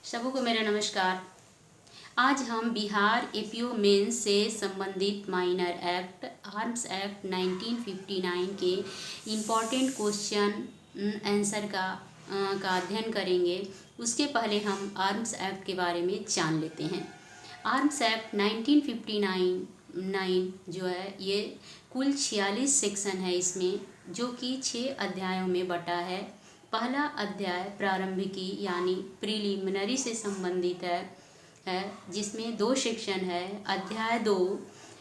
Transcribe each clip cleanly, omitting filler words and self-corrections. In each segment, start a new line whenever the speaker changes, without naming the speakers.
सबको मेरा नमस्कार। आज हम बिहार एपीओ मेंस से संबंधित माइनर एक्ट आर्म्स एक्ट 1959 के इम्पॉर्टेंट क्वेश्चन आंसर का अध्ययन करेंगे। उसके पहले हम आर्म्स एक्ट के बारे में जान लेते हैं। आर्म्स एक्ट 1959 जो है ये कुल 46 सेक्शन है इसमें, जो कि 6 अध्यायों में बटा है। पहला अध्याय प्रारंभिकी यानी प्रीलिमिनरी से संबंधित है जिसमें 2 सेक्शन है। अध्याय 2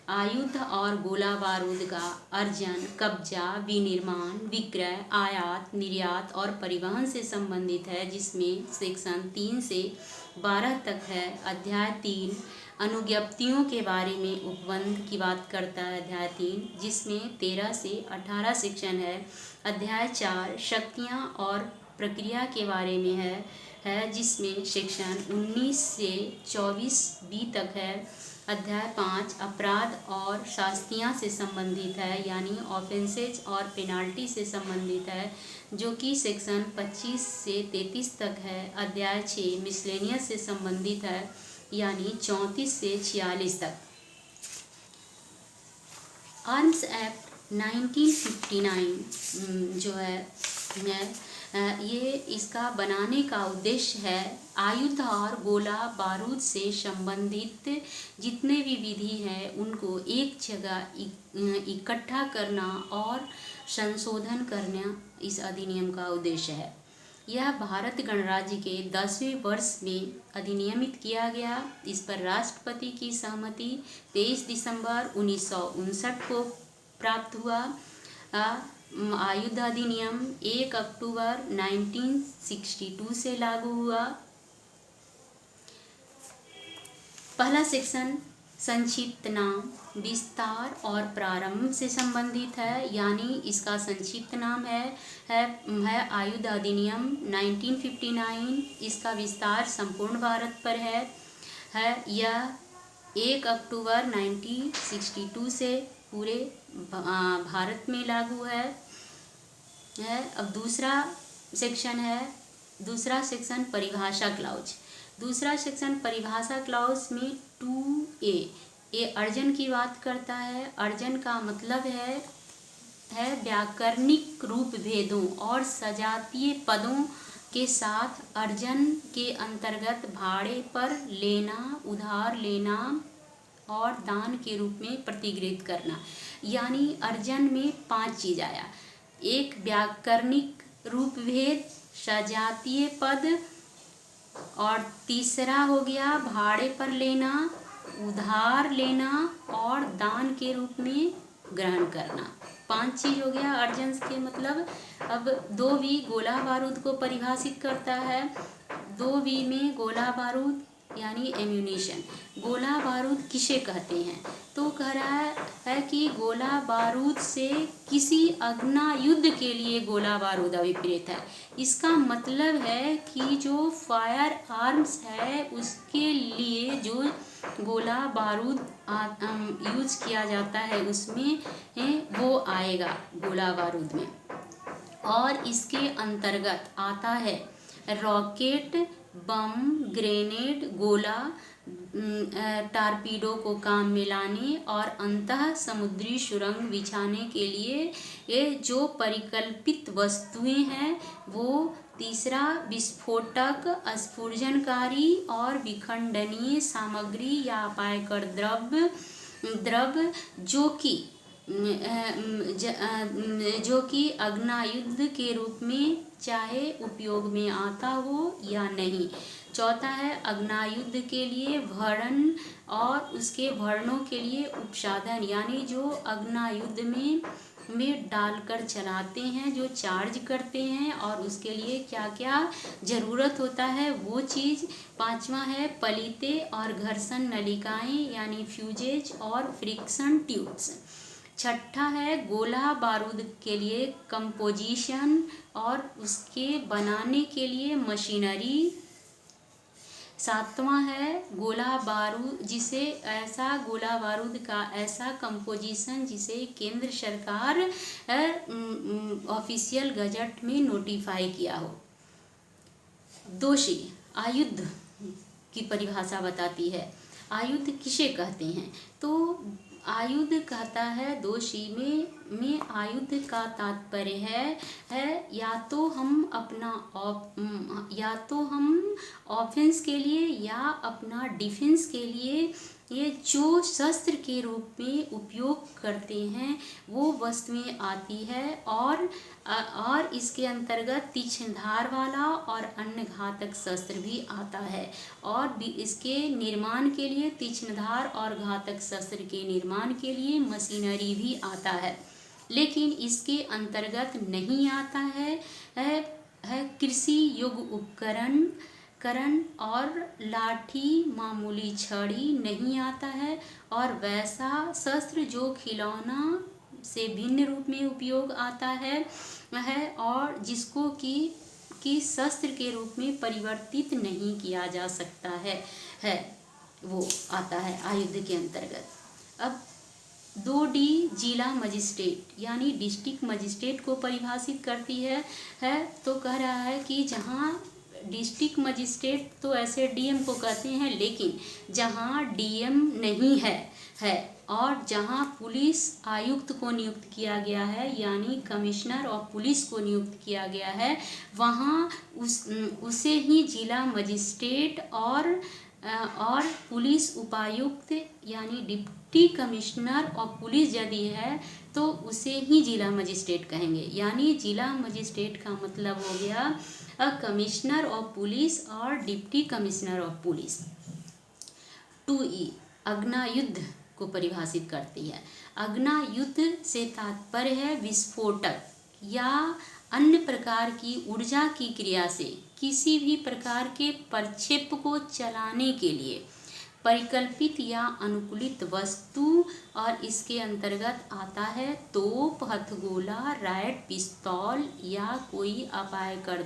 आयुध और गोला बारूद का अर्जन, कब्जा, विनिर्माण, विक्रय, आयात, निर्यात और परिवहन से संबंधित है, जिसमें सेक्शन 3 से 12 तक है। अध्याय 3 अनुज्ञप्तियों के बारे में उपबंध की बात करता है। अध्याय 3 जिसमें 13 से 18 सेक्शन है। अध्याय 4 शक्तियाँ और प्रक्रिया के बारे में है जिसमें सेक्शन 19 से 24 बी तक है। अध्याय 5 अपराध और शास्तियाँ से संबंधित है, यानी ऑफेंसेज और पेनाल्टी से संबंधित है, जो कि सेक्शन 25 से 33 तक है। अध्याय 6 मिसलेनियस से संबंधित है, यानी 34 से 46 तक। आर्म्स एक्ट 1959 जो है ये इसका बनाने का उद्देश्य है आयुध और गोला बारूद से संबंधित जितने भी विधि हैं उनको एक जगह इकट्ठा करना और संशोधन करना इस अधिनियम का उद्देश्य है। यह भारत गणराज्य के 10वें वर्ष में अधिनियमित किया गया। इस पर राष्ट्रपति की सहमति 23 दिसंबर 1959 को प्राप्त हुआ। आयुध अधिनियम 1 अक्टूबर 1962 से लागू हुआ। पहला सेक्शन संक्षिप्त नाम, विस्तार और प्रारंभ से संबंधित है, यानी इसका संक्षिप्त नाम है आयुध अधिनियम 1959। इसका विस्तार संपूर्ण भारत पर है। यह 1 अक्टूबर 1962 से पूरे भारत में लागू है। अब दूसरा सेक्शन परिभाषा क्लाउज। दूसरा सेक्शन परिभाषा क्लाउज में 2A अर्जन की बात करता है। अर्जन का मतलब है व्याकरणिक रूप भेदों और सजातीय पदों के साथ अर्जन के अंतर्गत भाड़े पर लेना, उधार लेना और दान के रूप में प्रतिगृहित करना। यानी अर्जन में 5 चीज आया। एक व्याकरणिक रूप भेद, सजातीय पद, और तीसरा हो गया भाड़े पर लेना, उधार लेना और दान के रूप में ग्रहण करना। 5 चीज हो गया अर्जन के मतलब। अब 2B गोला बारूद को परिभाषित करता है। 2B में गोला बारूद यानी एम्यूनिशन। गोला बारूद किसे कहते हैं? तो कह रहा है कि गोला बारूद से किसी अगना युद्ध के लिए गोला बारूद अभिप्रेत है। इसका मतलब है कि जो फायर आर्म्स है उसके लिए जो गोला बारूद यूज किया जाता है उसमें वो आएगा गोला बारूद में। और इसके अंतर्गत आता है रॉकेट, बम, ग्रेनेड, गोला, टारपीडो को काम में लाने और अंतः समुद्री सुरंग बिछाने के लिए ये जो परिकल्पित वस्तुएं हैं वो। तीसरा विस्फोटक, स्फुर्जनकारी और विखंडनीय सामग्री या अपायकर द्रव्य जो कि अग्नायुद्ध के रूप में चाहे उपयोग में आता हो या नहीं। चौथा है अग्नायुद्ध के लिए भरण और उसके भरणों के लिए उपसाधन, यानी जो अग्नायुद्ध में डालकर चलाते हैं, जो चार्ज करते हैं और उसके लिए क्या क्या ज़रूरत होता है वो चीज़। 5वां है पलीते और घर्षण नलिकाएं यानी फ्यूजेज और फ्रिक्शन ट्यूब्स। 6ठा है गोला बारूद के लिए कंपोजिशन और उसके बनाने के लिए मशीनरी। 7वां है गोला बारूद गोला बारूद का ऐसा कंपोजिशन जिसे केंद्र सरकार ऑफिशियल गजट में नोटिफाई किया हो। दोषी आयुध की परिभाषा बताती है। आयुध किसे कहते हैं? तो आयुध कहता है, 2 में आयुध का तात्पर्य है या तो हम ऑफेंस के लिए या अपना डिफेंस के लिए ये जो शस्त्र के रूप में उपयोग करते हैं वो वस्तुएं आती है। और इसके अंतर्गत तीक्ष्ण धार वाला और अन्य घातक शस्त्र भी आता है। और भी इसके निर्माण के लिए, तीक्ष्ण धार और घातक शस्त्र के निर्माण के लिए मशीनरी भी आता है। लेकिन इसके अंतर्गत नहीं आता है कृषि युग उपकरण और लाठी, मामूली छड़ी नहीं आता है। और वैसा शस्त्र जो खिलौना से भिन्न रूप में उपयोग आता है और जिसको कि शस्त्र के रूप में परिवर्तित नहीं किया जा सकता है वो आता है आयुध के अंतर्गत। अब 2D जिला मजिस्ट्रेट यानी डिस्ट्रिक्ट मजिस्ट्रेट को परिभाषित करती है। तो कह रहा है कि जहाँ डिस्ट्रिक्ट मजिस्ट्रेट तो ऐसे डीएम को कहते हैं, लेकिन जहाँ डीएम नहीं है और जहाँ पुलिस आयुक्त को नियुक्त किया गया है यानी कमिश्नर ऑफ पुलिस को नियुक्त किया गया है, वहाँ उसे ही जिला मजिस्ट्रेट और पुलिस उपायुक्त यानी डिप्टी कमिश्नर ऑफ पुलिस यदि है तो उसे ही जिला मजिस्ट्रेट कहेंगे। यानी जिला मजिस्ट्रेट का मतलब हो गया कमिश्नर ऑफ पुलिस और deputy commissioner of police. 2E अग्नायुद्ध को परिभाषित करती है। अग्नायुद्ध से तात्पर्य है विस्फोटक या अन्य प्रकार की ऊर्जा की क्रिया से किसी भी प्रकार के प्रक्षेप को चलाने के लिए परिकल्पित या अनुकूलित वस्तु। और इसके अंतर्गत आता है तोप, हथगोला, रायट, पिस्तौल या कोई अपायकर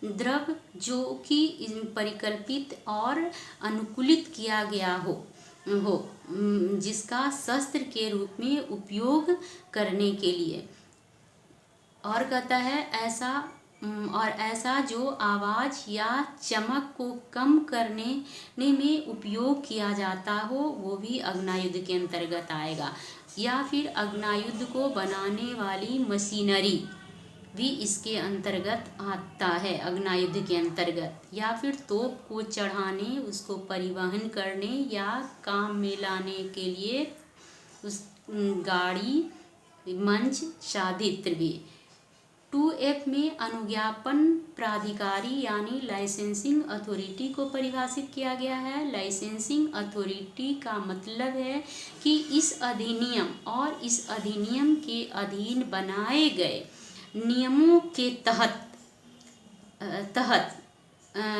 द्रव जो कि परिकल्पित और अनुकूलित किया गया हो जिसका शस्त्र के रूप में उपयोग करने के लिए। और कहता है ऐसा जो आवाज़ या चमक को कम करने में उपयोग किया जाता हो वो भी अग्नायुद्ध के अंतर्गत आएगा। या फिर अग्नायुद्ध को बनाने वाली मशीनरी भी इसके अंतर्गत आता है अग्नायुद्ध के अंतर्गत। या फिर तोप को चढ़ाने, उसको परिवहन करने या काम में लाने के लिए उस गाड़ी, मंच, साधित्र भी। 2F में अनुज्ञापन प्राधिकारी यानी लाइसेंसिंग अथॉरिटी को परिभाषित किया गया है। लाइसेंसिंग अथॉरिटी का मतलब है कि इस अधिनियम और इस अधिनियम के अधीन बनाए गए नियमों के तहत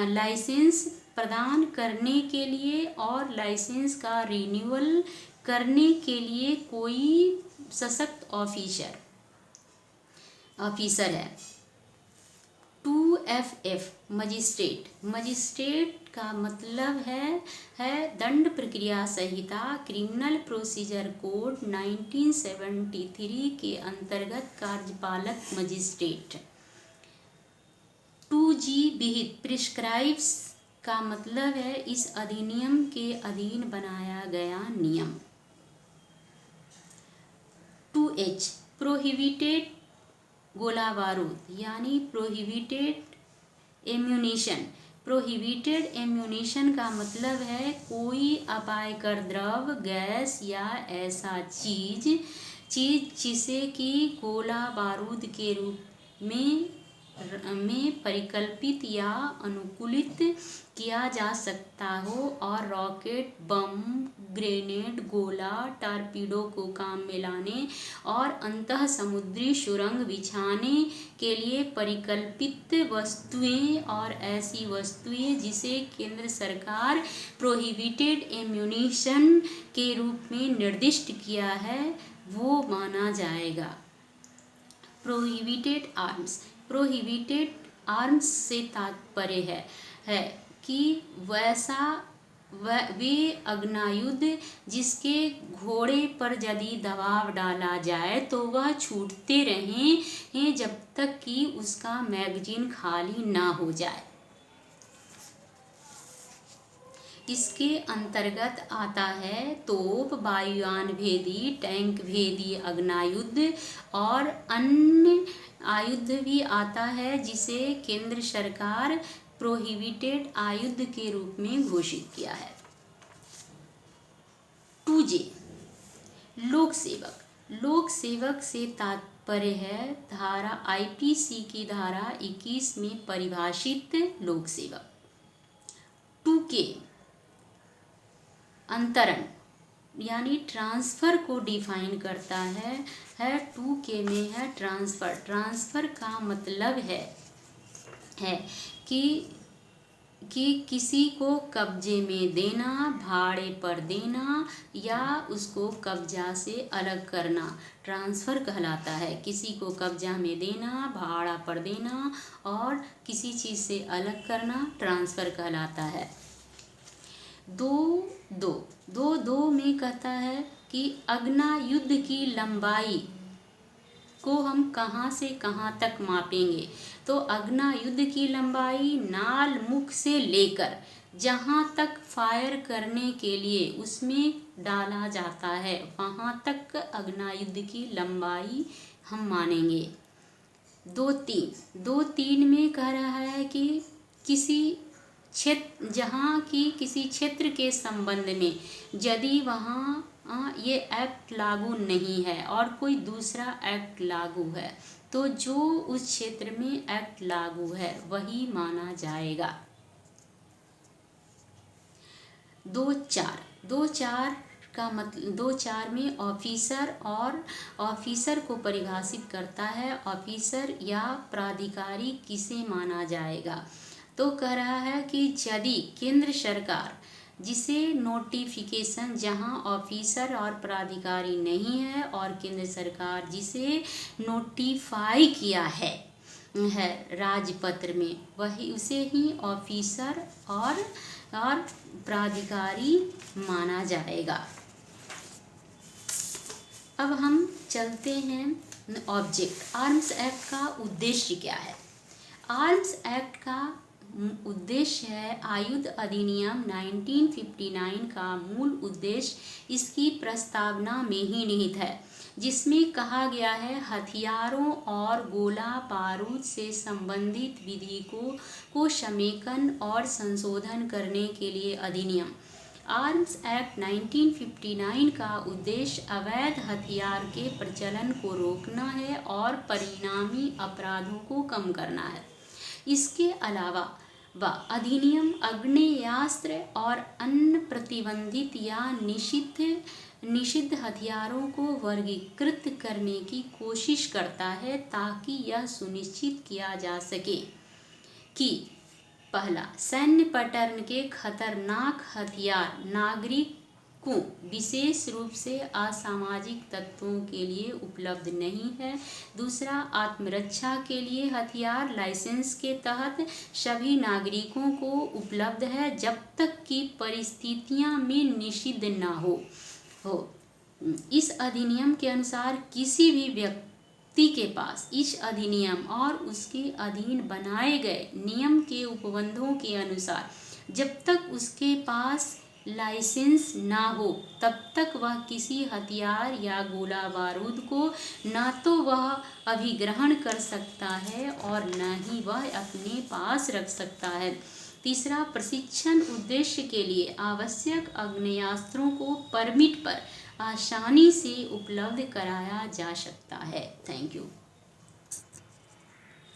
लाइसेंस प्रदान करने के लिए और लाइसेंस का रिन्यूअल करने के लिए कोई सशक्त ऑफिसर है। 2FF मजिस्ट्रेट का मतलब है दंड प्रक्रिया संहिता क्रिमिनल प्रोसीजर कोड 1973 के अंतर्गत कार्यपालक मजिस्ट्रेट। 2G विहित प्रिस्क्राइब्स का मतलब है इस अधिनियम के अधीन बनाया गया नियम। 2H प्रोहिबिटेड गोला बारूद यानी प्रोहिबिटेड एम्यूनिशन का मतलब है कोई अपायकर द्रव, गैस या ऐसा चीज जिसे कि गोला बारूद के रूप में परिकल्पित या अनुकूलित किया जा सकता हो और रॉकेट, बम, ग्रेनेड, गोला, टारपीडो को काम में लाने और अंतः समुद्री सुरंग बिछाने के लिए परिकल्पित वस्तुएं और ऐसी वस्तुएं जिसे केंद्र सरकार प्रोहिबिटेड एम्यूनिशन के रूप में निर्दिष्ट किया है वो माना जाएगा। प्रोहिबिटेड आर्म्स से तात्पर्य है कि वे अग्नायुध जिसके घोड़े पर यदि दबाव डाला जाए तो वह छूटते रहें जब तक कि उसका मैगजीन खाली ना हो जाए। इसके अंतर्गत आता है तोप, वायुयान भेदी, टैंक भेदी अग्नायुद्ध और अन्य आयुध भी आता है, जिसे केंद्र सरकार प्रोहिबिटेड आयुध के रूप में घोषित किया है। 2J लोक सेवक। लोक सेवक से तात्पर्य है धारा IPC की धारा 21 में परिभाषित लोक सेवक। 2K अंतरण यानी ट्रांसफ़र को डिफाइन करता है 2K में है ट्रांसफ़र। ट्रांसफ़र का मतलब है कि किसी को कब्जे में देना, भाड़े पर देना या उसको कब्जा से अलग करना ट्रांसफ़र कहलाता है। किसी को कब्जा में देना, भाड़ा पर देना और किसी चीज़ से अलग करना ट्रांसफ़र कहलाता है। 2 में कहता है कि अग्नायुद्ध की लंबाई को हम कहाँ से कहाँ तक मापेंगे, तो अग्नायुद्ध की लंबाई नाल मुख से लेकर जहाँ तक फायर करने के लिए उसमें डाला जाता है वहाँ तक अग्नायुद्ध की लंबाई हम मानेंगे। 2.3 में कह रहा है कि किसी क्षेत्र जहाँ की किसी क्षेत्र के संबंध में यदि वहाँ ये एक्ट लागू नहीं है और कोई दूसरा एक्ट लागू है तो जो उस क्षेत्र में एक्ट लागू है वही माना जाएगा। 2.4 का मतलब 2.4 में ऑफिसर को परिभाषित करता है। ऑफिसर या प्राधिकारी किसे माना जाएगा, तो कह रहा है कि यदि केंद्र सरकार जिसे नोटिफिकेशन जहां ऑफिसर और प्राधिकारी नहीं है और केंद्र सरकार जिसे नोटिफाई किया है राजपत्र में वही उसे ही ऑफिसर और प्राधिकारी माना जाएगा। अब हम चलते हैं ऑब्जेक्ट। आर्म्स एक्ट का उद्देश्य क्या है? आर्म्स एक्ट का उद्देश्य है आयुध अधिनियम 1959 का मूल उद्देश्य इसकी प्रस्तावना में ही निहित है, जिसमें कहा गया है हथियारों और गोला बारूद से संबंधित विधि को समेकन और संशोधन करने के लिए अधिनियम। आर्म्स एक्ट 1959 का उद्देश्य अवैध हथियार के प्रचलन को रोकना है और परिणामी अपराधों को कम करना है। इसके अलावा वह अधिनियम आग्नेयास्त्र और अन्य प्रतिबंधित या निषिद्ध हथियारों को वर्गीकृत करने की कोशिश करता है ताकि यह सुनिश्चित किया जा सके कि पहला, सैन्य पैटर्न के खतरनाक हथियार नागरिकों विशेष रूप से असामाजिक तत्वों के लिए उपलब्ध नहीं है। दूसरा, आत्मरक्षा के लिए हथियार लाइसेंस के तहत सभी नागरिकों को उपलब्ध है जब तक कि परिस्थितियां में निषिद्ध न हो। इस अधिनियम के अनुसार किसी भी व्यक्ति के पास इस अधिनियम और उसके अधीन बनाए गए नियम के उपबंधों के अनुसार जब तक उसके पास लाइसेंस ना हो तब तक वह किसी हथियार या गोला बारूद को न तो वह अभिग्रहण कर सकता है और न ही वह अपने पास रख सकता है। तीसरा, प्रशिक्षण उद्देश्य के लिए आवश्यक आग्नेयास्त्रों को परमिट पर आसानी से उपलब्ध कराया जा सकता है। Thank you.